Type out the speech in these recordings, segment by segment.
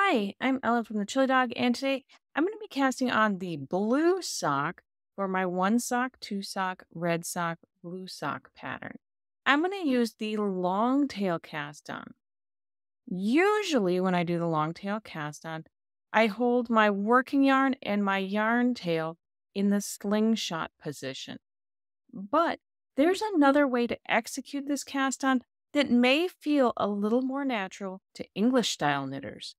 Hi, I'm Ellen from the Chili Dog, and today I'm going to be casting on the blue sock for my one sock, two sock, red sock, blue sock pattern. I'm going to use the long tail cast on. Usually, when I do the long tail cast on, I hold my working yarn and my yarn tail in the slingshot position. But there's another way to execute this cast on that may feel a little more natural to English style knitters.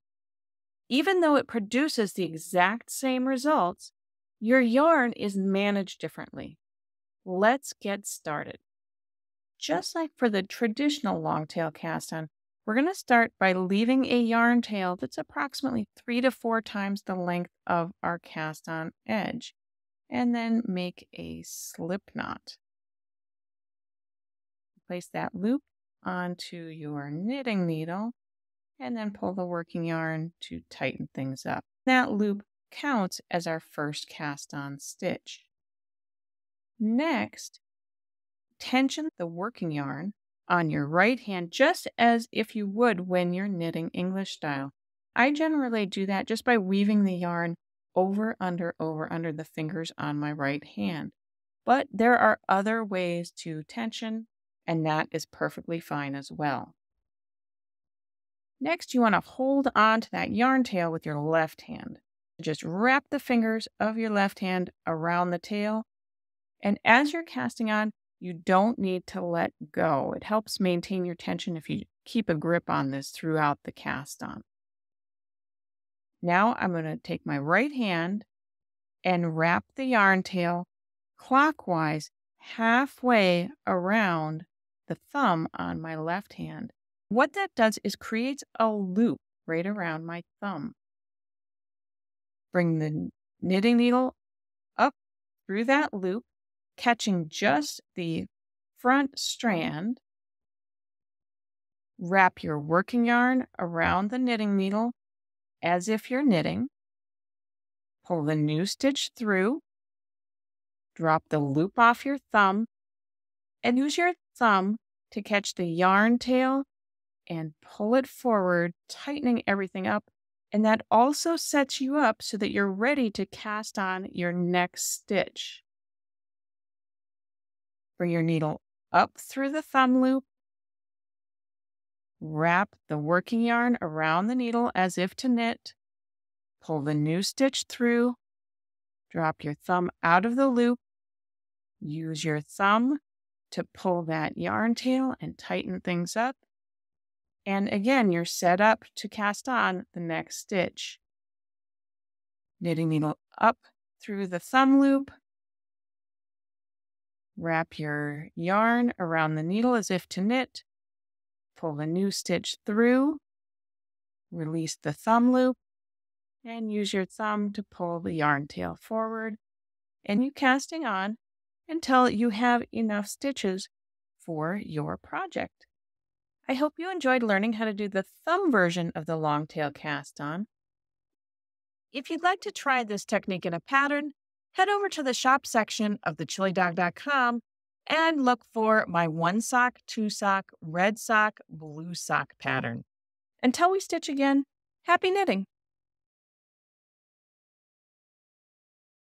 Even though it produces the exact same results, your yarn is managed differently. Let's get started. Just like for the traditional long tail cast on, we're going to start by leaving a yarn tail that's approximately 3 to 4 times the length of our cast on edge, and then make a slip knot. Place that loop onto your knitting needle and then pull the working yarn to tighten things up. That loop counts as our first cast on stitch. Next, tension the working yarn on your right hand just as if you would when you're knitting English style. I generally do that just by weaving the yarn over, under the fingers on my right hand. But there are other ways to tension, and that is perfectly fine as well. Next, you want to hold on to that yarn tail with your left hand. Just wrap the fingers of your left hand around the tail. And as you're casting on, you don't need to let go. It helps maintain your tension if you keep a grip on this throughout the cast on. Now I'm going to take my right hand and wrap the yarn tail clockwise halfway around the thumb on my left hand. What that does is creates a loop right around my thumb. Bring the knitting needle up through that loop, catching just the front strand. Wrap your working yarn around the knitting needle as if you're knitting. Pull the new stitch through. Drop the loop off your thumb and use your thumb to catch the yarn tail and pull it forward, tightening everything up. And that also sets you up so that you're ready to cast on your next stitch. Bring your needle up through the thumb loop. Wrap the working yarn around the needle as if to knit. Pull the new stitch through. Drop your thumb out of the loop. Use your thumb to pull that yarn tail and tighten things up. And again, you're set up to cast on the next stitch. Knitting needle up through the thumb loop. Wrap your yarn around the needle as if to knit. Pull the new stitch through. Release the thumb loop. And use your thumb to pull the yarn tail forward. And you casting on until you have enough stitches for your project. I hope you enjoyed learning how to do the thumb version of the long tail cast on. If you'd like to try this technique in a pattern, head over to the shop section of thechilidog.com and look for my one sock, two sock, red sock, blue sock pattern. Until we stitch again, happy knitting!